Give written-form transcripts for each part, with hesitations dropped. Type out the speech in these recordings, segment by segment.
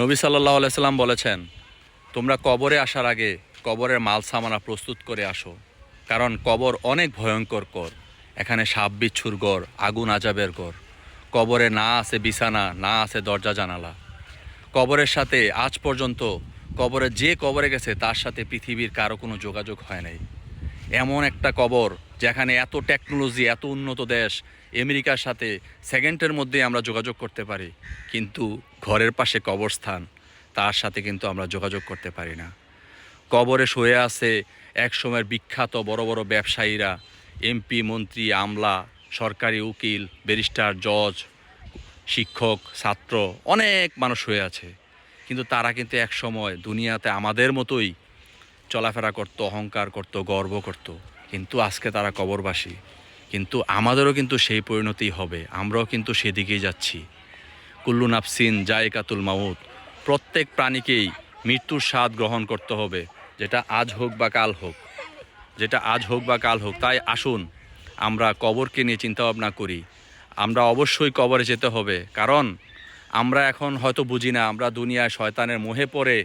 নবী সাল্লাল্লাহু আলাইহি সাল্লাম বলেছেন, তোমরা কবরে আসার আগে কবরের মাল সামানা প্রস্তুত করে আসো, কারণ কবর অনেক ভয়ঙ্কর কর। এখানে সাপ বিচ্ছুর ঘর, আগুন আজাবের ঘর। কবরে না আছে বিছানা, না আছে দরজা জানালা। কবরের সাথে আজ পর্যন্ত যে কবরে গেছে তার সাথে পৃথিবীর কারো কোনো যোগাযোগ হয় নাই। এমন একটা কবর যেখানে এত টেকনোলজি, এত উন্নত দেশ আমেরিকার সাথে সেকেন্ডের মধ্যে আমরা যোগাযোগ করতে পারি, কিন্তু ঘরের পাশে কবরস্থান, তার সাথে কিন্তু আমরা যোগাযোগ করতে পারি না। কবরে শুয়ে আছে এক সময়ের বিখ্যাত বড় বড় ব্যবসায়ীরা, এমপি, মন্ত্রী, আমলা, সরকারি উকিল, ব্যারিস্টার, জজ, শিক্ষক, ছাত্র, অনেক মানুষ শুয়ে আছে। কিন্তু তারা কিন্তু এক সময় দুনিয়াতে আমাদের মতোই চলাফেরা করত, অহংকার করত, গর্ব করত। কিন্তু আজকে তারা কবরবাসী। কিন্তু আমাদেরও কিন্তু সেই পরিণতি হবে, আমরাও কিন্তু সেদিকেই যাচ্ছি। কুল্লু নাফসিন জায়কাতুল মাউত, প্রত্যেক প্রাণীকেই মৃত্যুর স্বাদ গ্রহণ করতে হবে, যেটা আজ হোক বা কাল হোক, তাই আসুন আমরা কবরকে নিয়ে চিন্তাভাবনা করি। আমরা অবশ্যই কবরে যেতে হবে, কারণ আমরা এখন হয়তো বুঝি না, আমরা দুনিয়ায় শয়তানের মোহে পড়ে,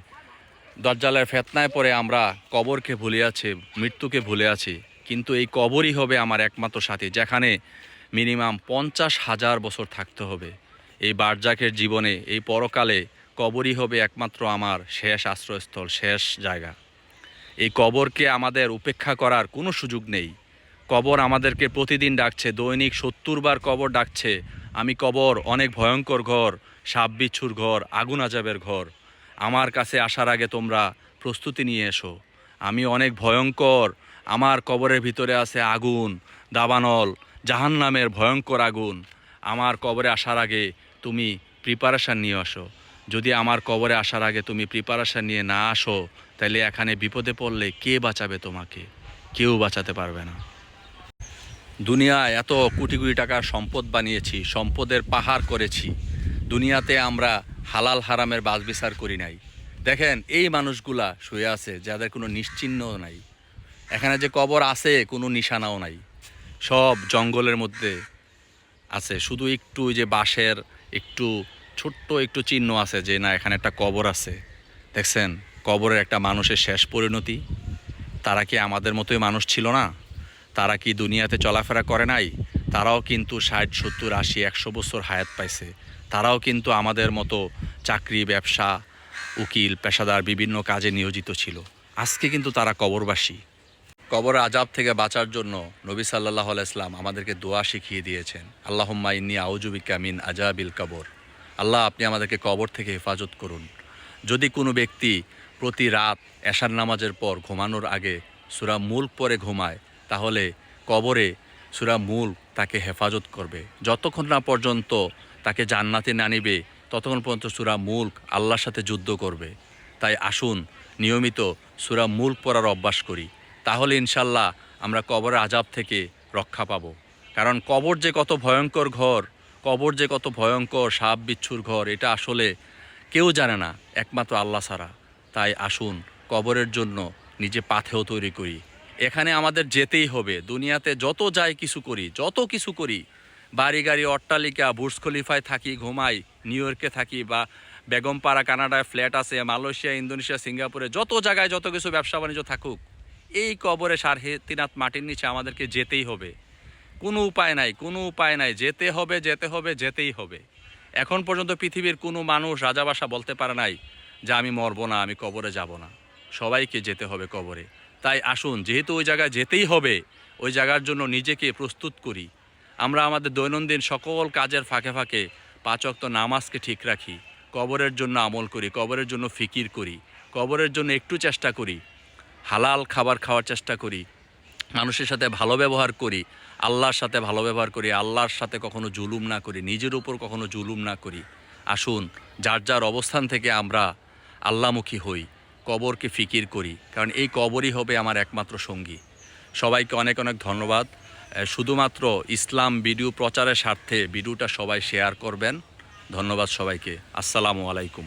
দজ্জালের ফেতনায় পড়ে আমরা কবরকে ভুলে আছি, মৃত্যুকে ভুলে আছি। কিন্তু এই কবরই হবে আমার একমাত্র সাথী, যেখানে মিনিমাম 50,000 বছর থাকতে হবে। এই বারজাকের জীবনে, এই পরকালে কবরই হবে একমাত্র আমার শেষ আশ্রয়স্থল, শেষ জায়গা। এই কবরকে আমাদের উপেক্ষা করার কোনো সুযোগ নেই। কবর আমাদেরকে প্রতিদিন ডাকছে, দৈনিক 70 বার কবর ডাকছে, আমি কবর অনেক ভয়ঙ্কর ঘর, সাপ বিচ্ছুর ঘর, আগুন আজাবের ঘর। আমার কাছে আসার আগে তোমরা প্রস্তুতি নিয়ে এসো, আমি অনেক ভয়ঙ্কর। আমার কবরের ভিতরে আছে আগুন, দাবানল, জাহান্নামের ভয়ঙ্কর আগুন। আমার কবরে আসার আগে তুমি প্রিপারেশান নিয়ে আসো। যদি আমার কবরে আসার আগে তুমি প্রিপারেশান নিয়ে না আসো, তাহলে এখানে বিপদে পড়লে কে বাঁচাবে তোমাকে? কেউ বাঁচাতে পারবে না। দুনিয়ায় এত কোটি কোটি টাকার সম্পদ বানিয়েছি, সম্পদের পাহাড় করেছি। দুনিয়াতে আমরা হালাল হারামের বাছবিচার করি নাই। দেখেন এই মানুষগুলা শুয়ে আছে যাদের কোনো নিশ্চিহ্ন নাই। এখানে যে কবর আছে কোনো নিশানাও নাই, সব জঙ্গলের মধ্যে আছে। শুধু একটু যে বাঁশের একটু ছোট্ট একটু চিহ্ন আছে যে না এখানে একটা কবর আছে। দেখছেন কবরের একটা মানুষের শেষ পরিণতি। তারা কি আমাদের মতোই মানুষ ছিল না? তারা কি দুনিয়াতে চলাফেরা করে নাই? তারাও কিন্তু 60, 70, 80, 100 বছর হায়াত পাইছে। তারাও কিন্তু আমাদের মতো চাকরি, ব্যবসা, উকিল, পেশাদার বিভিন্ন কাজে নিয়োজিত ছিল। আজকে কিন্তু তারা কবরবাসী। কবর আজাব থেকে বাঁচার জন্য নবী সাল্লাল্লাহু আলাইহি সাল্লাম আমাদেরকে দোয়া শিখিয়ে দিয়েছেন, আল্লাহুম্মা ইন্নী আউযু বিকা মিন আজাবিল কবর। আল্লাহ, আপনি আমাদেরকে কবর থেকে হেফাজত করুন। যদি কোনো ব্যক্তি প্রতি রাত এশার নামাজের পর ঘুমানোর আগে সূরা মুলক পড়ে ঘুমায়, তাহলে কবরে সূরা মুলক তাকে হেফাজত করবে। যতক্ষণ না পর্যন্ত তাকে জান্নাতে না নিবে, ততক্ষণ পর্যন্ত সূরা মুলক আল্লাহর সাথে যুদ্ধ করবে। তাই আসুন নিয়মিত সূরা মুলক পড়ার অভ্যাস করি, তাহলে ইনশাল্লাহ আমরা কবরের আজাব থেকে রক্ষা পাব। কারণ কবর যে কত ভয়ঙ্কর ঘর, কবর যে কত ভয়ঙ্কর সাপ বিচ্ছুর ঘর, এটা আসলে কেউ জানে না, একমাত্র আল্লাহ ছাড়া। তাই আসুন কবরের জন্য নিজে পাথেও তৈরি করি। এখানে আমাদের যেতেই হবে। দুনিয়াতে যত কিছু করি, বাড়ি গাড়ি, অট্টালিকা, বুর্জ খলিফায় থাকি, ঘুমাই, নিউ ইয়র্কে থাকি, বা বেগমপাড়া কানাডায় ফ্ল্যাট আছে, মালয়েশিয়া, ইন্দোনেশিয়া, সিঙ্গাপুরে, যত জায়গায় যত কিছু ব্যবসা বাণিজ্য থাকুক, এই কবরে সাড়ে 3 হাত মাটির নিচে আমাদেরকে যেতেই হবে। কোনো উপায় নাই, যেতেই হবে। এখন পর্যন্ত পৃথিবীর কোনো মানুষ রাজাবাসা বলতে পারে নাই যে আমি মরবো না, আমি কবরে যাব না। সবাইকে যেতে হবে কবরে। তাই আসুন, যেহেতু ওই জায়গায় যেতেই হবে, ওই জায়গার জন্য নিজেকে প্রস্তুত করি। আমরা আমাদের দৈনন্দিন সকল কাজের ফাঁকে ফাঁকে 5 ওয়াক্ত নামাজকে ঠিক রাখি, কবরের জন্য আমল করি, কবরের জন্য ফিকির করি, কবরের জন্য একটু চেষ্টা করি, হালাল খাবার খাওয়ার চেষ্টা করি, মানুষের সাথে ভালো ব্যবহার করি, আল্লাহর সাথে ভালো ব্যবহার করি, আল্লাহর সাথে কখনো জুলুম না করি, নিজের উপর কখনো জুলুম না করি। আসুন যার যার অবস্থান থেকে আমরা আল্লাহমুখী হই, কবরকে ফিকির করি, কারণ এই কবরই হবে আমার একমাত্র সঙ্গী। সবাইকে অনেক অনেক ধন্যবাদ। শুধুমাত্র ইসলাম ভিডিও প্রচারের স্বার্থে ভিডিওটা সবাই শেয়ার করবেন। ধন্যবাদ সবাইকে। আসসালামু আলাইকুম।